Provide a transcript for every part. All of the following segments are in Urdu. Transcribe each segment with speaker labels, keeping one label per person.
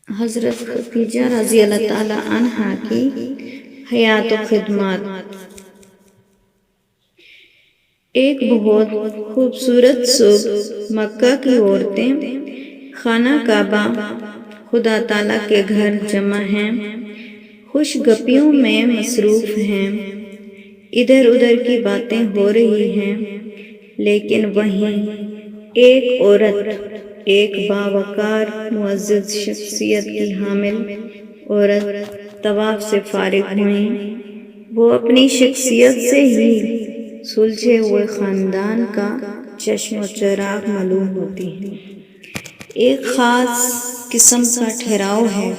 Speaker 1: حضرت خدیجہ رضی اللہ تعالی عنہا کی حیات و خدمات۔ ایک بہت خوبصورت صبح مکہ کی عورتیں خانہ کعبہ خدا تعالیٰ کے گھر جمع ہیں، خوش گپیوں میں مصروف ہیں، ادھر ادھر کی باتیں ہو رہی ہیں، لیکن وہیں ایک عورت، ایک باوقار معزز شخصیت کی حامل عورت طواف سے فارغ ہوئیں۔ وہ اپنی شخصیت سے ہی سلجھے ہوئے خاندان کا چشم و چراغ معلوم ہوتی ہیں۔ ایک خاص قسم کا ٹھہراؤ ہے،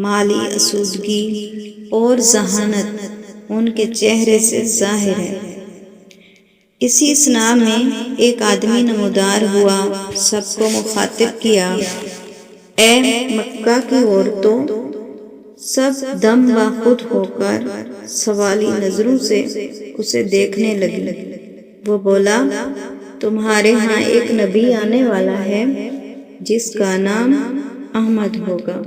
Speaker 1: مالی آسودگی اور ذہانت ان کے چہرے سے ظاہر ہے۔ اسی اثناء میں ایک آدمی نمودار ہوا، سب کو مخاطب کیا، اے مکہ کی عورتوں! سب دم باخود ہو کر سوالی نظروں سے اسے دیکھنے لگی۔ وہ بولا، تمہارے ہاں ایک نبی آنے والا ہے جس کا نام احمد ہوگا،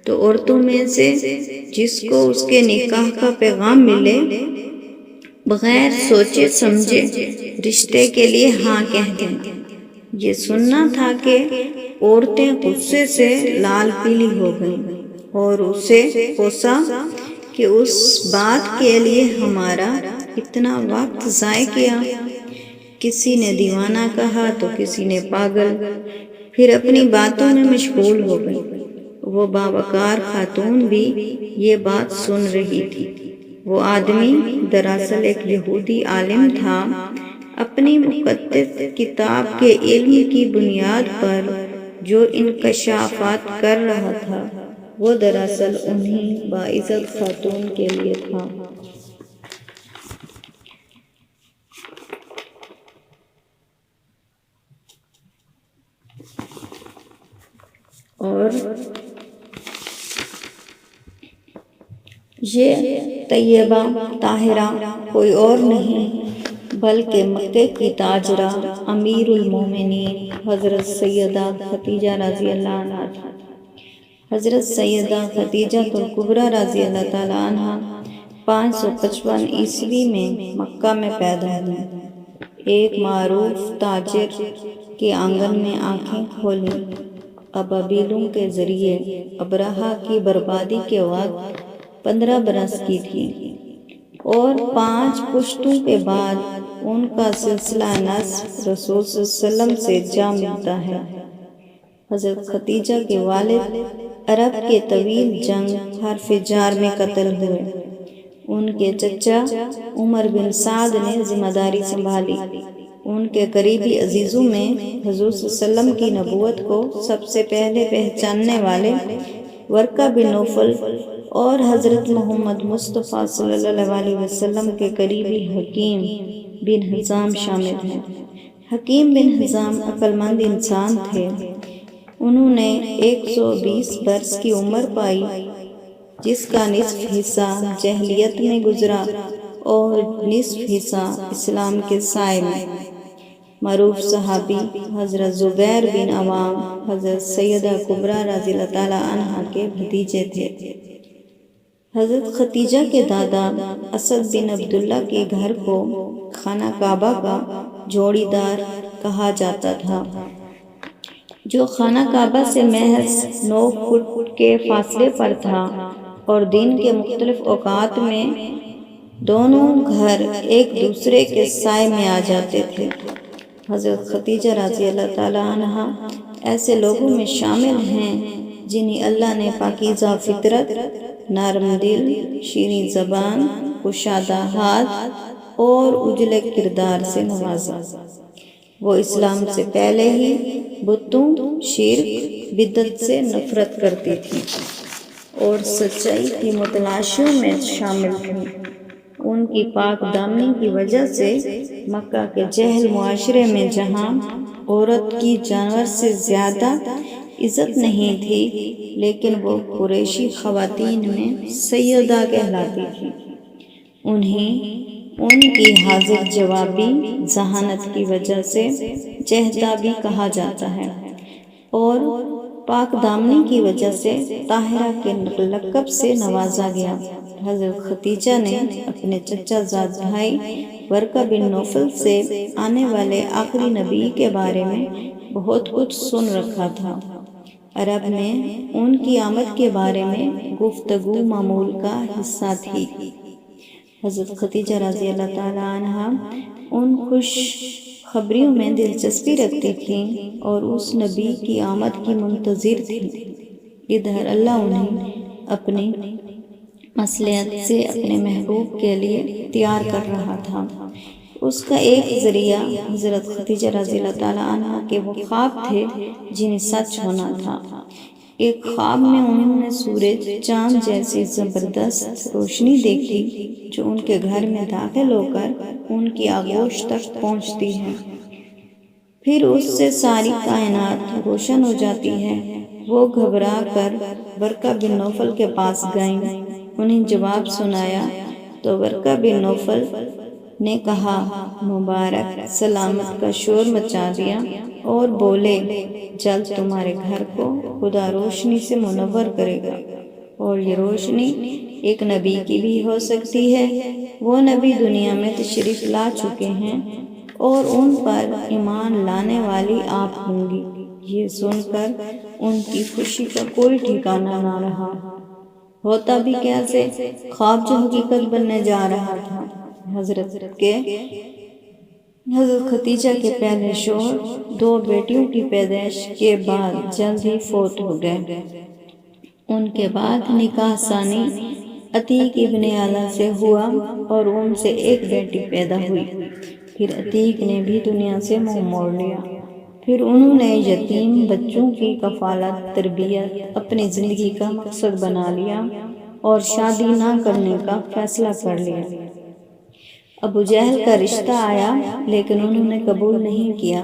Speaker 1: تو عورتوں میں سے جس کو اس کے نکاح کا پیغام ملے، بغیر سوچے سمجھے رشتے کے لیے ہاں کہہ دیں۔ یہ سننا تھا کہ عورتیں غصے سے لال پیلی ہو گئیں اور اسے کوسا کہ اس بات کے لیے ہمارا اتنا وقت ضائع کیا۔ کسی نے دیوانہ کہا تو کسی نے پاگل، پھر اپنی باتوں میں مشغول ہو گئی۔ وہ باوقار خاتون بھی یہ بات سن رہی تھی۔ وہ آدمی دراصل ایک یہودی عالم تھا، اپنی مقدس کتاب کے علم کی بنیاد پر جو انکشافات کر رہا تھا، وہ دراصل انہی باعزت خاتون کے لیے تھا۔ اور یہ طیبہ طاہرہ کوئی اور نہیں بلکہ مکے کی تاجرہ امیر المومنین حضرت سیدہ خدیجہ رضی اللہ عنہا تھی۔ حضرت سیدہ خدیجہ الکبریٰ رضی اللہ تعالی عنہا 555 عیسوی میں مکہ میں پیدا ہوئیں۔ ایک معروف تاجر کے آنگن میں آنکھیں کھولیں ابابیلوں کے ذریعے ابرہہ کی بربادی کے وقت 15 برس کی تھی، اور 5 پشتوں کے بعد ان کا سلسلہ نسب رسول صلی اللہ علیہ وسلم سے جا ملتا ہے۔ حضرت خدیجہ کے والد عرب کے طویل جنگ حرف جار میں قتل ہوئے۔ ان کے چچا عمر بن سعد نے ذمہ داری سنبھالی۔ ان کے قریبی عزیزوں میں حضور صلی اللہ علیہ وسلم کی نبوت کو سب سے پہلے پہچاننے والے ورقہ بن نوفل اور حضرت محمد مصطفیٰ صلی اللہ علیہ وسلم کے قریبی حکیم بن حزام شامل ہیں۔ حکیم بن حزام عقل مند انسان تھے۔ انہوں نے 120 برس کی عمر پائی، جس کا نصف حصہ جاہلیت میں گزرا اور نصف حصہ اسلام کے سائے میں۔ معروف صحابی حضرت زبیر بن عوام حضرت سیدہ کبریٰ رضی اللہ تعالی عنہا کے بھتیجے تھے۔ حضرت خدیجہ کے دادا اسد بن عبداللہ کے گھر کو خانہ کعبہ کا جوڑی دار کہا جاتا تھا، جو خانہ کعبہ سے محض 9 فٹ کے فاصلے پر تھا، اور دن کے مختلف اوقات میں دونوں گھر ایک دوسرے کے سائے میں آ جاتے تھے۔ حضرت خدیجہ رضی اللہ تعالی عنہا ایسے لوگوں میں شامل ہیں جنہیں اللہ نے پاکیزہ فطرت، نرم دل، شیریں زبان، کشادہ ہاتھ اور اجلے کردار سے نوازا۔ وہ اسلام سے پہلے ہی بتوں، شرک، بدعت سے نفرت کرتی تھی اور سچائی کی متلاشیوں میں شامل تھیں۔ ان کی پاک دامنی کی وجہ سے مکہ کے جاہل معاشرے میں جہاں عورت کی جانور سے زیادہ عزت نہیں تھی، لیکن وہ قریشی خواتین میں سیدہ کہلاتی تھیں۔ انہیں ان کی حاضر جوابی ذہانت کی وجہ سے جہدہ بھی کہا جاتا ہے، اور پاک دامنی کی وجہ سے طاہرہ کے لقب سے نوازا گیا۔ حضرت خدیجہ نے اپنے چچا زاد بھائی ورقہ بن نوفل سے آنے والے آخری نبی کے بارے میں بہت کچھ سن رکھا تھا۔ عرب میں ان کی آمد کے بارے میں گفتگو معمول کا حصہ تھی۔ حضرت خدیجہ رضی اللہ تعالیٰ عنہا ان خوش خبریوں میں دلچسپی رکھتی تھیں اور اس نبی کی آمد کی منتظر تھیں۔ ادھر اللہ انہیں اپنی مصلحت سے اپنے محبوب کے لیے تیار کر رہا تھا۔ اس کا ایک ذریعہ حضرت خدیجہ رضی اللہ تعالیٰ عنہا کے وہ خواب تھے جنہیں سچ ہونا تھا۔ ایک خواب میں انہوں نے سورج چاند جیسی زبردست روشنی دیکھی جو ان کے گھر میں داخل ہو کر ان کی آغوش تک پہنچتی ہے، پھر اس سے ساری کائنات روشن ہو جاتی ہے۔ وہ گھبرا کر ورقہ بن نوفل کے پاس گئیں، انہیں جواب سنایا تو ورقہ بن نوفل نے کہا مبارک سلامت کا شور مچا دیا اور بولے جلد تمہارے گھر کو خدا روشنی سے منور کرے گا، اور یہ روشنی ایک نبی کی بھی ہو سکتی ہے۔ وہ نبی دنیا میں تشریف لا چکے ہیں اور ان پر ایمان لانے والی آپ ہوں گی۔ یہ سن کر ان کی خوشی کا کوئی ٹھکانہ نہ رہا۔ ہوتا بھی کیسے؟ خواب جو حقیقت بننے جا رہا تھا۔ حضرت خدیجہ کے پہلے شوہر 2 بیٹیوں کی پیدائش کے بعد جلد ہی فوت ہو گئے۔ ان کے بعد نکاح ثانی عتیق ابن اعلیٰ سے ہوا اور ان سے ایک بیٹی پیدا ہوئی۔ پھر عتیق نے بھی دنیا سے منہ موڑ لیا۔ پھر انہوں نے یتیم بچوں کی کفالت تربیت اپنی زندگی کا مقصد بنا لیا اور شادی نہ کرنے کا فیصلہ کر لیا۔ ابو جہل کا رشتہ آیا لیکن انہوں نے قبول نہیں کیا۔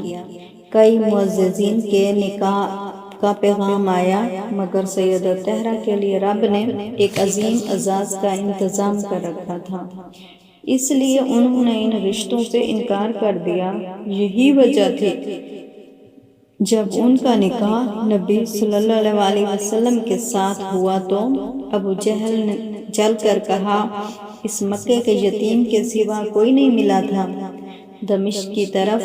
Speaker 1: کئی معززین کے نکاح کا پیغام آیا مگر سیدہ طاہرہ کے لیے رب نے ایک عظیم اعزاز کا انتظام کر رکھا تھا، اس لیے انہوں نے ان رشتوں سے انکار کر دیا۔ یہی وجہ تھی جب ان کا نکاح نبی صلی اللہ علیہ وسلم کے ساتھ ہوا تو ابو جہل نے جل کر کہا اس مکے کے یتیم کے سوا کوئی نہیں ملا تھا۔ دمشق کی طرف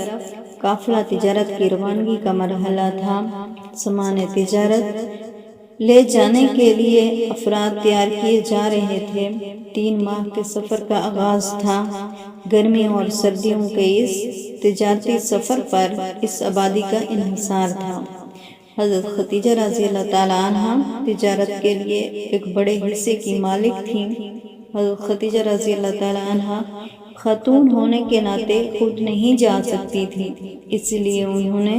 Speaker 1: قافلہ تجارت کی روانگی کا مرحلہ تھا۔ سامان تجارت لے جانے کے لیے افراد تیار کیے جا رہے تھے۔ 3 ماہ کے سفر کا آغاز تھا۔ گرمیوں اور سردیوں کے اس تجارتی سفر پر اس آبادی کا انحصار تھا۔ حضرت خدیجہ رضی اللہ تعالیٰ عنہا تجارت کے لیے ایک بڑے حصے کی مالک تھیں۔ حضرت خدیجہ رضی اللہ تعالیٰ عنہا خاتون ہونے کے ناطے خود نہیں جا سکتی تھی، اس لیے انہوں نے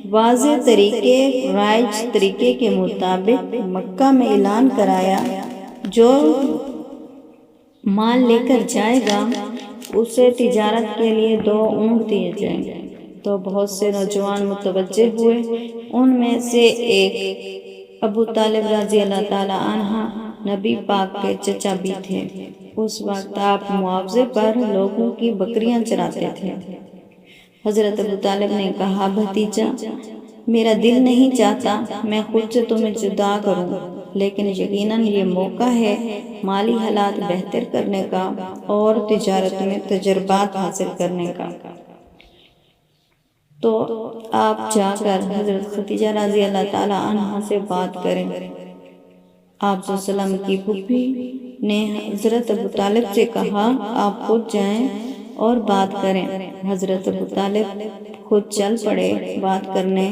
Speaker 1: واضح طریقے رائج طریقے کے مطابق مکہ میں اعلان کرایا جو مال لے کر جائے گا اسے تجارت کے لیے 2 اونٹ دیے جائیں گے۔ تو بہت سے نوجوان متوجہ ہوئے، ان میں سے ایک ابو طالب رضی اللہ تعالیٰ عنہ نبی پاک کے چچا بھی تھے۔ اس وقت آپ معاوضے پر لوگوں کی بکریاں چراتے تھے۔ حضرت ابو طالب نے کہا بھتیجا میرا دل نہیں چاہتا میں خود سے تمہیں جدا کروں، لیکن یقیناً یہ موقع ہے مالی حالات بہتر کرنے کا اور تجارت میں تجربات حاصل کرنے کا۔ تو آپ جا کر حضرت خدیجہ رضی اللہ تعالیٰ عنہا سے بات کریں۔ آپ صلی اللہ علیہ وسلم کی پھوپھی نے حضرت ابو طالب سے کہا آپ خود جائیں اور بات کریں۔ حضرت ابو طالب خود چل پڑے بات کرنے،